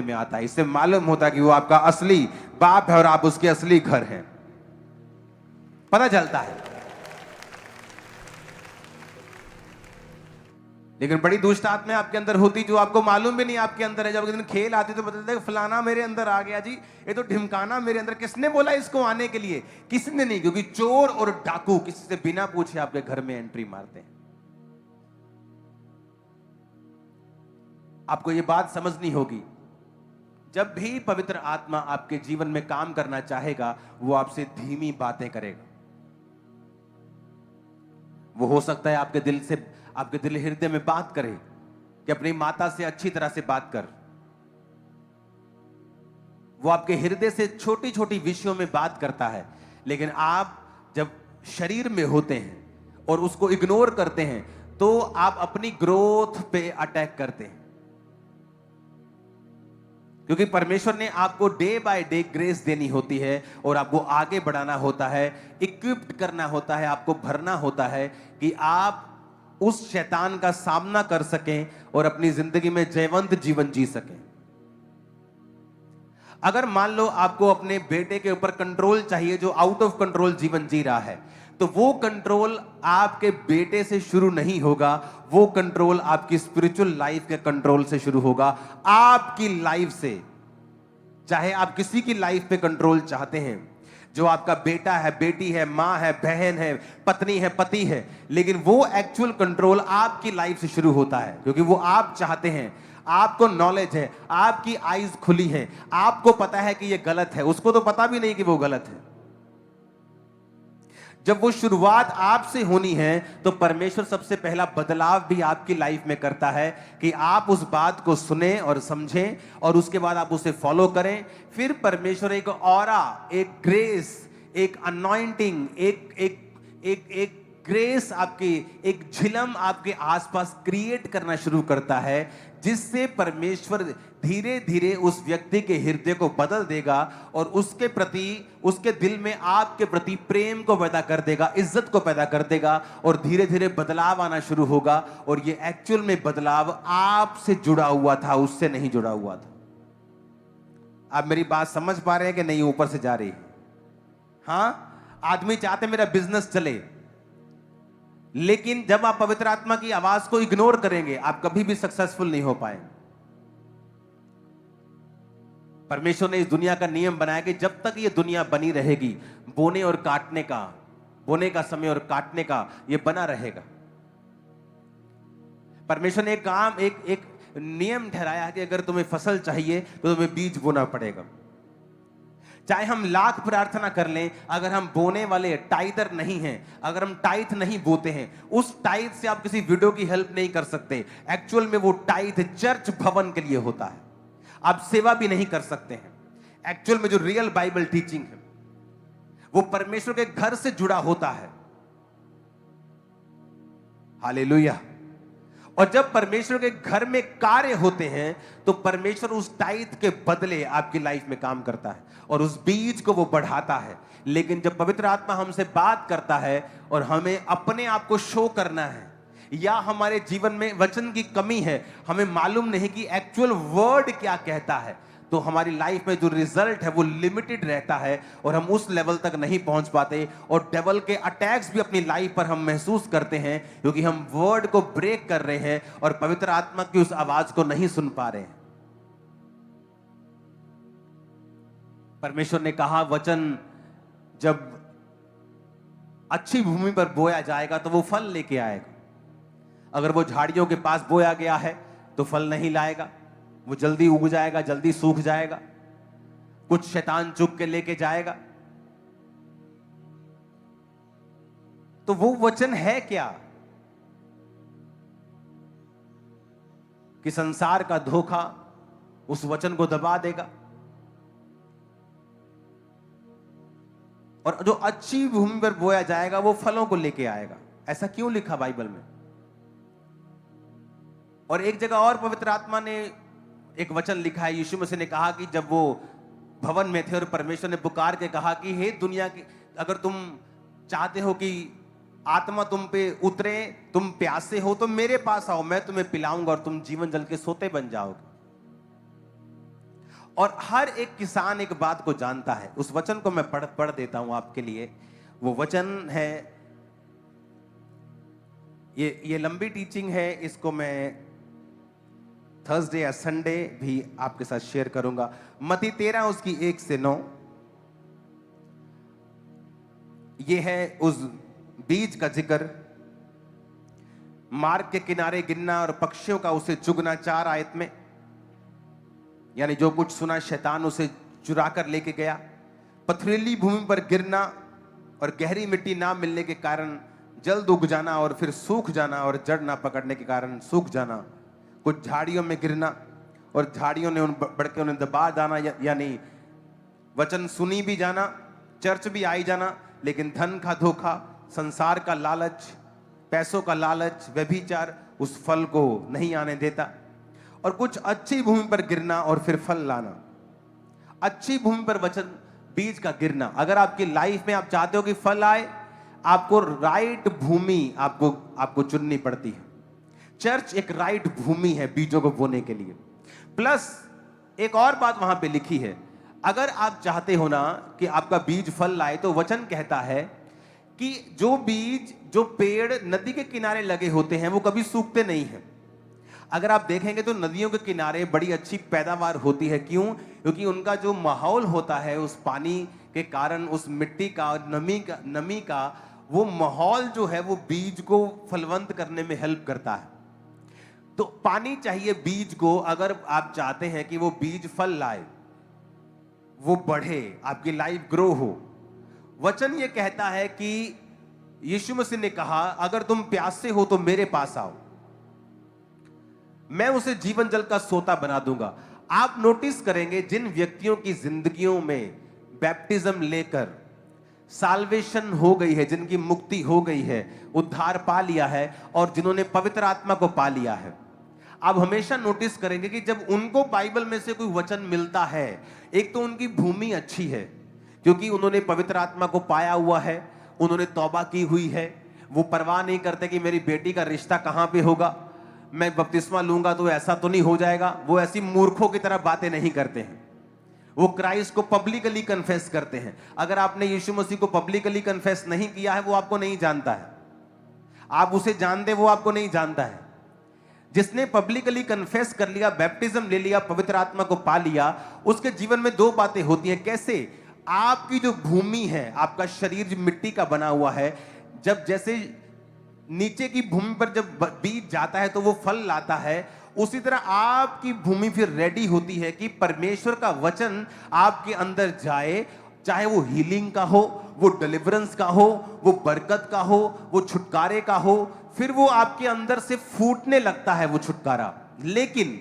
में आता है। इससे मालूम होता है कि वो आपका असली बाप है और आप उसके असली घर हैं, पता चलता है। लेकिन बड़ी दुष्ट आत्मा आपके अंदर होती जो आपको मालूम भी नहीं आपके अंदर है। जब एक दिन खेल आती तो पता चलता है फलाना मेरे अंदर आ गया जी, ये तो ढिमकाना मेरे अंदर। किसने बोला इसको आने के लिए? किसी ने नहीं, क्योंकि चोर और डाकू किसी से बिना पूछे आपके घर में एंट्री मारते हैं। आपको ये बात समझनी होगी, जब भी पवित्र आत्मा आपके जीवन में काम करना चाहेगा वो आपसे धीमी बातें करेगा। वो हो सकता है आपके दिल हृदय में बात करे कि अपनी माता से अच्छी तरह से बात कर। वो आपके हृदय से छोटी छोटी विषयों में बात करता है, लेकिन आप जब शरीर में होते हैं और उसको इग्नोर करते हैं तो आप अपनी ग्रोथ पे अटैक करते हैं। क्योंकि परमेश्वर ने आपको डे बाय डे ग्रेस देनी होती है और आपको आगे बढ़ाना होता है, इक्विप्ड करना होता है, आपको भरना होता है कि आप उस शैतान का सामना कर सकें और अपनी जिंदगी में जयवंत जीवन जी सकें। अगर मान लो आपको अपने बेटे के ऊपर कंट्रोल चाहिए जो आउट ऑफ कंट्रोल जीवन जी रहा है, तो वो कंट्रोल आपके बेटे से शुरू नहीं होगा, वो कंट्रोल आपकी स्पिरिचुअल लाइफ के कंट्रोल से शुरू होगा, आपकी लाइफ से। चाहे आप किसी की लाइफ पे कंट्रोल चाहते हैं, जो आपका बेटा है, बेटी है, मां है, बहन है, पत्नी है, पति है, लेकिन वो एक्चुअल कंट्रोल आपकी लाइफ से शुरू होता है, क्योंकि वो आप चाहते हैं, आपको नॉलेज है, आपकी आईज खुली है, आपको पता है कि ये गलत है, उसको तो पता भी नहीं कि वो गलत है। जब वो शुरुआत आपसे होनी है तो परमेश्वर सबसे पहला बदलाव भी आपकी लाइफ में करता है कि आप उस बात को सुने और समझें और उसके बाद आप उसे फॉलो करें। फिर परमेश्वर एक ऑरा, एक ग्रेस, एक अनॉइंटिंग, एक ग्रेस, आपकी एक झिलम आपके आसपास क्रिएट करना शुरू करता है, जिससे परमेश्वर धीरे धीरे उस व्यक्ति के हृदय को बदल देगा और उसके प्रति, उसके दिल में आपके प्रति प्रेम को पैदा कर देगा, इज्जत को पैदा कर देगा और धीरे धीरे बदलाव आना शुरू होगा। और ये एक्चुअल में बदलाव आपसे जुड़ा हुआ था, उससे नहीं जुड़ा हुआ था। आप मेरी बात समझ पा रहे हैं कि नहीं? ऊपर से जा रही है। हाँ, आदमी चाहते मेरा बिजनेस चले, लेकिन जब आप पवित्र आत्मा की आवाज को इग्नोर करेंगे आप कभी भी सक्सेसफुल नहीं हो पाएंगे। परमेश्वर ने इस दुनिया का नियम बनाया कि जब तक ये दुनिया बनी रहेगी, बोने और काटने का, बोने का समय और काटने का ये बना रहेगा। परमेश्वर ने एक नियम ठहराया है कि अगर तुम्हें फसल चाहिए तो तुम्हें बीज बोना पड़ेगा। चाहे हम लाख प्रार्थना कर लें, अगर हम बोने वाले टाइदर नहीं हैं, अगर हम टाइथ नहीं बोते हैं, उस टाइथ से आप किसी विडो की हेल्प नहीं कर सकते। एक्चुअल में वो टाइथ चर्च भवन के लिए होता है, आप सेवा भी नहीं कर सकते हैं। एक्चुअल में जो रियल बाइबल टीचिंग है वो परमेश्वर के घर से जुड़ा होता है। हालेलुया। और जब परमेश्वर के घर में कार्य होते हैं तो परमेश्वर उस टाइथ के बदले आपकी लाइफ में काम करता है और उस बीज को वो बढ़ाता है। लेकिन जब पवित्र आत्मा हमसे बात करता है और हमें अपने आप को शो करना है, या हमारे जीवन में वचन की कमी है, हमें मालूम नहीं कि एक्चुअल वर्ड क्या कहता है, तो हमारी लाइफ में जो रिजल्ट है वो लिमिटेड रहता है और हम उस लेवल तक नहीं पहुंच पाते। और डेविल के अटैक्स भी अपनी लाइफ पर हम महसूस करते हैं, क्योंकि हम वर्ड को ब्रेक कर रहे हैं और पवित्र आत्मा की उस आवाज को नहीं सुन पा रहे हैं। परमेश्वर ने कहा वचन जब अच्छी भूमि पर बोया जाएगा तो वो फल लेके आएगा। अगर वो झाड़ियों के पास बोया गया है तो फल नहीं लाएगा, वो जल्दी उग जाएगा, जल्दी सूख जाएगा, कुछ शैतान चुग के लेके जाएगा। तो वो वचन है क्या कि संसार का धोखा उस वचन को दबा देगा। और जो अच्छी भूमि पर बोया जाएगा वो फलों को लेके आएगा। ऐसा क्यों लिखा बाइबल में? और एक जगह और पवित्र आत्मा ने एक वचन लिखा है, यीशु मसीह ने कहा कि जब वो भवन में थे और परमेश्वर ने पुकार के कहा कि हे दुनिया की, अगर तुम चाहते हो कि आत्मा तुम पे उतरे, तुम प्यासे हो, तो मेरे पास आओ, मैं तुम्हें पिलाऊंगा और तुम जीवन जल के सोते बन जाओगे। और हर एक किसान एक बात को जानता है। उस वचन को मैं पढ़ देता हूं आपके लिए। वो वचन है, ये लंबी टीचिंग है, इसको मैं थर्सडे या संडे भी आपके साथ शेयर करूंगा। मत्ती 13 उसकी 1 से 9। ये है उस बीज का जिक्र, मार्ग के किनारे गिरना और पक्षियों का उसे चुगना 4 आयत में। यानी जो कुछ सुना शैतान उसे चुरा कर लेके गया। पथरीली भूमि पर गिरना और गहरी मिट्टी ना मिलने के कारण जल्द उग जाना और फिर सूख जाना, और जड़ ना पकड़ने के कारण सूख जाना। कुछ झाड़ियों में गिरना और झाड़ियों ने बढ़ के उन्हें दबा जाना, यानी वचन सुनी भी जाना, चर्च भी आई जाना, लेकिन धन का धोखा, संसार का लालच, पैसों का लालच, व्यभिचार उस फल को नहीं आने देता। और कुछ अच्छी भूमि पर गिरना और फिर फल लाना। अच्छी भूमि पर वचन बीज का गिरना। अगर आपकी लाइफ में आप चाहते हो कि फल आए, आपको राइट भूमि आपको चुननी पड़ती है। चर्च एक राइट भूमि है बीजों को बोने के लिए। प्लस एक और बात वहां पे लिखी है, अगर आप चाहते हो ना कि आपका बीज फल लाए, तो वचन कहता है कि जो बीज, जो पेड़ नदी के किनारे लगे होते हैं वो कभी सूखते नहीं हैं। अगर आप देखेंगे तो नदियों के किनारे बड़ी अच्छी पैदावार होती है। क्यों? क्योंकि उनका जो माहौल होता है, उस पानी के कारण, उस मिट्टी का, नमी का वो माहौल जो है वो बीज को फलवंत करने में हेल्प करता है। तो पानी चाहिए बीज को, अगर आप चाहते हैं कि वो बीज फल लाए, वो बढ़े, आपकी लाइफ ग्रो हो। वचन ये कहता है कि यीशु मसीह ने कहा, अगर तुम प्यासे हो तो मेरे पास आओ, मैं उसे जीवन जल का सोता बना दूंगा। आप नोटिस करेंगे जिन व्यक्तियों की जिंदगियों में बैप्टिज्म लेकर साल्वेशन हो गई है, जिनकी मुक्ति हो गई है, उद्धार पा लिया है, और जिन्होंने पवित्र आत्मा को पा लिया है, आप हमेशा नोटिस करेंगे कि जब उनको बाइबल में से कोई वचन मिलता है, एक तो उनकी भूमि अच्छी है क्योंकि उन्होंने पवित्र आत्मा को पाया हुआ है, उन्होंने तौबा की हुई है, वो परवाह नहीं करते कि मेरी बेटी का रिश्ता कहां पे होगा, मैं बपतिस्मा लूंगा तो ऐसा तो नहीं हो जाएगा। वो ऐसी मूर्खों की तरह बातें नहीं करते हैं। वो क्राइस्ट को पब्लिकली कन्फेस करते हैं। अगर आपने यीशु मसीह को पब्लिकली कन्फेस नहीं किया है, वो आपको नहीं जानता है। आप उसे जानते, वो आपको नहीं जानता है। जिसने पब्लिकली कन्फेस कर लिया, बैप्टिज्म ले लिया, पवित्र आत्मा को पा लिया, उसके जीवन में 2 बातें होती हैं। कैसे? आपकी जो भूमि है, आपका शरीर जो मिट्टी का बना हुआ है, जब जैसे नीचे की भूमि पर जब बीज जाता है तो वो फल लाता है, उसी तरह आपकी भूमि फिर रेडी होती है कि परमेश्वर का वचन आपके अंदर जाए, चाहे वो हीलिंग का हो, वो डिलीवरेंस का हो, वो बरकत का हो, वो छुटकारे का हो, फिर वो आपके अंदर से फूटने लगता है वो छुटकारा। लेकिन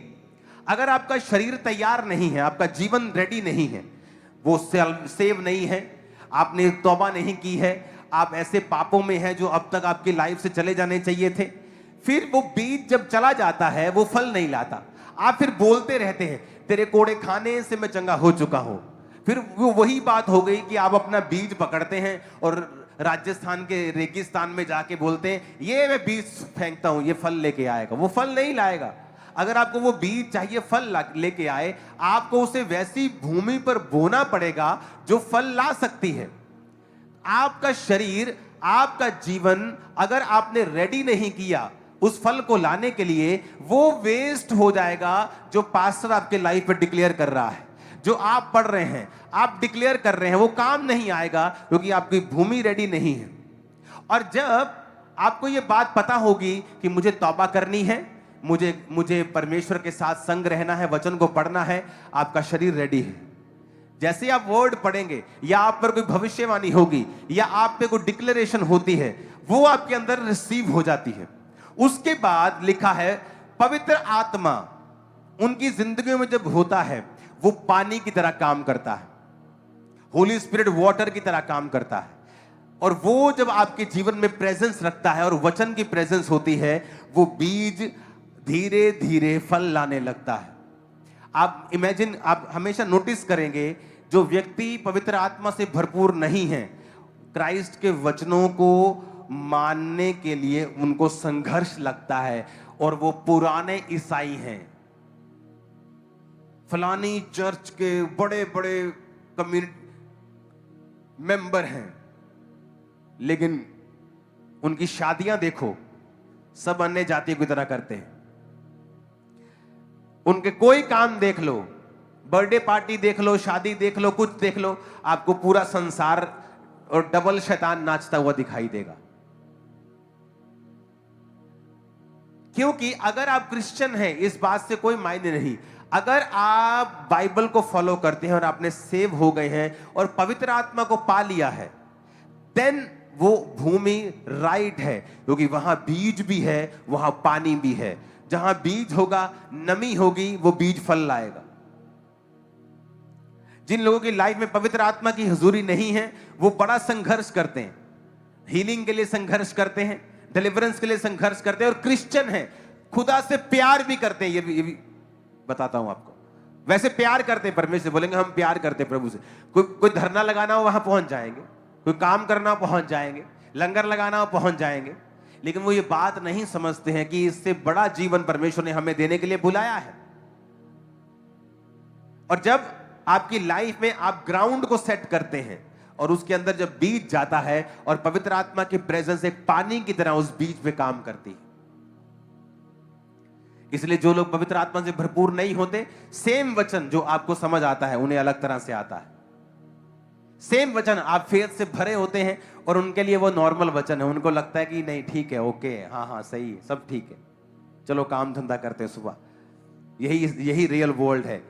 अगर आपका शरीर तैयार नहीं है, आपका जीवन रेडी नहीं है, वो सेव नहीं है, आपने तौबा नहीं की है, आप ऐसे पापों में हैं जो अब तक आपकी लाइफ से चले जाने चाहिए थे, फिर वो बीज जब चला जाता है वो फल नहीं लाता। आप फिर बोलते रहते हैं, तेरे कोड़े खाने से मैं चंगा हो चुका हूं। फिर वो वही बात हो गई कि आप अपना बीज पकड़ते हैं और राजस्थान के रेगिस्तान में जाके बोलते हैं, ये मैं बीज फेंकता हूं, ये फल लेके आएगा। वो फल नहीं लाएगा। अगर आपको वो बीज चाहिए फल लेके आए, आपको उसे वैसी भूमि पर बोना पड़ेगा जो फल ला सकती है। आपका शरीर, आपका जीवन अगर आपने रेडी नहीं किया उस फल को लाने के लिए, वो वेस्ट हो जाएगा जो पास्टर आपके लाइफ में डिक्लेयर कर रहा है, जो आप पढ़ रहे हैं, आप डिक्लेयर कर रहे हैं, वो काम नहीं आएगा क्योंकि आपकी भूमि रेडी नहीं है। और जब आपको ये बात पता होगी कि मुझे तौबा करनी है, मुझे परमेश्वर के साथ संग रहना है, वचन को पढ़ना है, आपका शरीर रेडी है। जैसे आप वर्ड पढ़ेंगे या आप पर कोई भविष्यवाणी होगी या आप पे कोई डिक्लेरेशन होती है, वो आपके अंदर रिसीव हो जाती है। उसके बाद लिखा है, पवित्र आत्मा उनकी जिंदगी में जब होता है, वो पानी की तरह काम करता है, होली स्पिरिट वाटर की तरह काम करता है। और वो जब आपके जीवन में प्रेजेंस रखता है और वचन की प्रेजेंस होती है, वो बीज धीरे धीरे फल लाने लगता है। आप हमेशा नोटिस करेंगे, जो व्यक्ति पवित्र आत्मा से भरपूर नहीं है, क्राइस्ट के वचनों को मानने के लिए उनको संघर्ष लगता है, और वो पुराने ईसाई हैं। फलानी चर्च के बड़े बड़े कम्युनिटी मेंबर हैं, लेकिन उनकी शादियां देखो, सब अन्य जातियों की तरह करते हैं। उनके कोई काम देख लो, बर्थडे पार्टी देख लो, शादी देख लो, कुछ देख लो, आपको पूरा संसार और डबल शैतान नाचता हुआ दिखाई देगा। क्योंकि अगर आप क्रिश्चियन हैं, इस बात से कोई मायने नहीं। अगर आप बाइबल को फॉलो करते हैं और आपने सेव हो गए हैं और पवित्र आत्मा को पा लिया है, देन वो भूमि राइट है, क्योंकि वहां बीज भी है, वहां पानी भी है। जहां बीज होगा, नमी होगी, वो बीज फल लाएगा। जिन लोगों की लाइफ में पवित्र आत्मा की हुजूरी नहीं है, वो बड़ा संघर्ष करते हैं, हीलिंग के लिए संघर्ष करते हैं, डिलीवरेंस के लिए संघर्ष करते हैं, और क्रिश्चियन है, खुदा से प्यार भी करते हैं। ये भी बताता हूं आपको। वैसे प्यार करते हैं परमेश्वर से, बोलेंगे हम प्यार करते हैं प्रभु से। कोई धरना लगाना हो वहां पहुंच जाएंगे, कोई काम करना हो पहुंच जाएंगे, लंगर लगाना हो पहुंच जाएंगे, लेकिन वो ये बात नहीं समझते हैं कि इससे बड़ा जीवन परमेश्वर ने हमें देने के लिए बुलाया है। और जब आपकी लाइफ में आप ग्राउंड को सेट करते हैं और उसके अंदर जब बीज जाता है और पवित्र आत्मा की प्रेजेंस एक पानी की तरह उस बीज पे काम करती है। इसलिए जो लोग पवित्र आत्मा से भरपूर नहीं होते, सेम वचन जो आपको समझ आता है उन्हें अलग तरह से आता है। सेम वचन आप फेथ से भरे होते हैं और उनके लिए वो नॉर्मल वचन है, उनको लगता है कि नहीं ठीक है, ओके, हाँ हाँ सही है, सब ठीक है, चलो काम धंधा करते हैं सुबह। यही रियल वर्ल्ड है।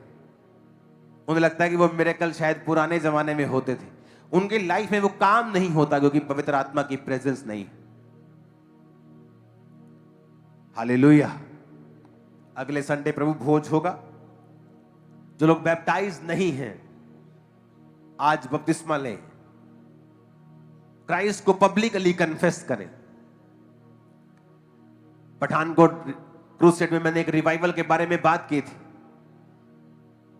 उन्हें लगता है कि वो मिरेकल शायद पुराने जमाने में होते थे। उनकी लाइफ में वो काम नहीं होता क्योंकि पवित्र आत्मा की प्रेजेंस नहीं है। हालेलुया। अगले संडे प्रभु भोज होगा। जो लोग बैप्टाइज नहीं हैं, आज बपतिस्मा लें, क्राइस्ट को पब्लिकली कन्फेस करें। पठानकोट क्रूसेड में मैंने एक रिवाइवल के बारे में बात की थी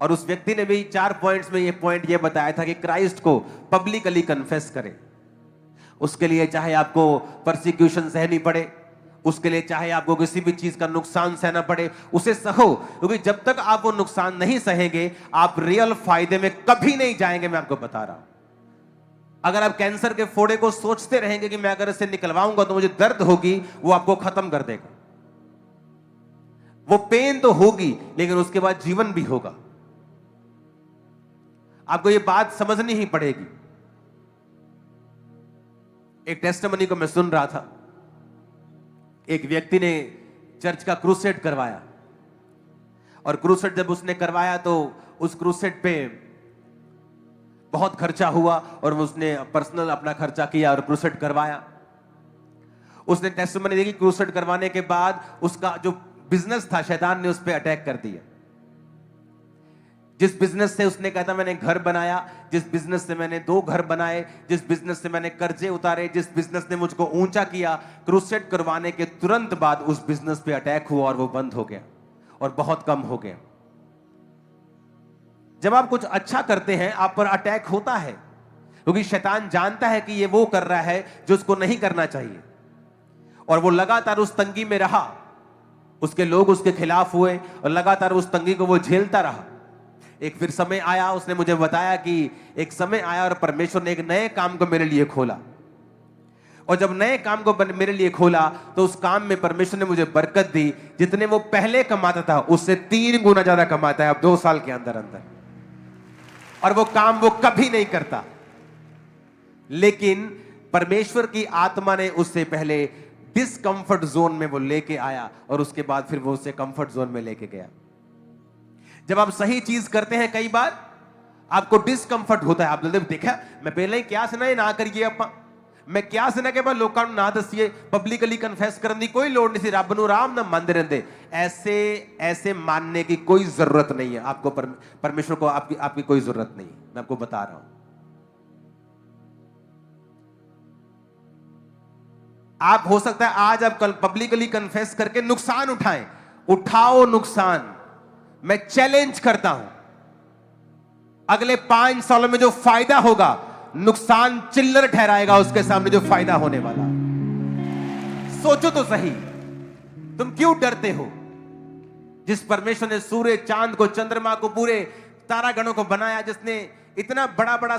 और उस व्यक्ति ने भी 4 पॉइंट्स में ये बताया था कि क्राइस्ट को पब्लिकली कन्फेस करें। उसके लिए चाहे आपको परसिक्यूशन सहनी पड़े, उसके लिए चाहे आपको किसी भी चीज का नुकसान सहना पड़े, उसे सहो, क्योंकि जब तक आप वो नुकसान नहीं सहेंगे आप रियल फायदे में कभी नहीं जाएंगे। मैं आपको बता रहा हूं, अगर आप कैंसर के फोड़े को सोचते रहेंगे कि मैं अगर इसे निकलवाऊंगा तो मुझे दर्द होगी, वो आपको खत्म कर देगा। वो पेन तो होगी लेकिन उसके बाद जीवन भी होगा। आपको ये बात समझनी ही पड़ेगी। एक टेस्टिमनी को मैं सुन रहा था। एक व्यक्ति ने चर्च का क्रूसेड करवाया और क्रूसेड जब उसने करवाया तो उस क्रूसेड पे बहुत खर्चा हुआ और उसने पर्सनल अपना खर्चा किया और क्रूसेड करवाया। उसने टेस्टिमनी दी कि क्रूसेड करवाने के बाद उसका जो बिजनेस था, शैतान ने उस पर अटैक कर दिया। जिस बिजनेस से उसने कहा था मैंने घर बनाया, जिस बिजनेस से मैंने 2 घर बनाए, जिस बिजनेस से मैंने कर्जे उतारे, जिस बिजनेस ने मुझको ऊंचा किया, क्रूसेड करवाने के तुरंत बाद उस बिजनेस पे अटैक हुआ और वो बंद हो गया और बहुत कम हो गया। जब आप कुछ अच्छा करते हैं आप पर अटैक होता है, क्योंकि शैतान जानता है कि ये वो कर रहा है जो उसको नहीं करना चाहिए, और वो लगातार उस तंगी में रहा। उसके लोग उसके खिलाफ हुए और लगातार उस तंगी को वो झेलता रहा। एक फिर समय आया, उसने मुझे बताया कि एक समय आया और परमेश्वर ने एक नए काम को मेरे लिए खोला, और जब नए काम को मेरे लिए खोला तो उस काम में परमेश्वर ने मुझे बरकत दी। जितने वो पहले कमाता था उससे 3 गुना ज्यादा कमाता है अब 2 साल के अंदर अंदर, और वो काम वो कभी नहीं करता। लेकिन परमेश्वर की आत्मा ने उससे पहले डिसकंफर्ट जोन में वो लेके आया और उसके बाद फिर वो उसे कंफर्ट जोन में लेके गया। जब आप सही चीज करते हैं कई बार आपको डिसकंफर्ट होता है। आप देखा, मैं पहले ही क्या सुना ना करिए, मैं क्या सुना के बाद लोगों ना दसिए, पब्लिकली कन्फेस करने की कोई लोड़ नहीं थी, रब नूं आराम ना मानते रहते। ऐसे मानने की कोई जरूरत नहीं है आपको, परमेश्वर को आपकी कोई जरूरत नहीं। मैं आपको बता रहा हूं, आप हो सकता है आज आप कल पब्लिकली कन्फेस करके नुकसान उठाओ नुकसान। मैं चैलेंज करता हूं, अगले 5 सालों में जो फायदा होगा नुकसान चिल्लर ठहराएगा उसके सामने जो फायदा होने वाला। सोचो तो सही, तुम क्यों डरते हो? जिस परमेश्वर ने सूर्य, चांद को, चंद्रमा को, पूरे तारागणों को बनाया, जिसने इतना बड़ा बड़ा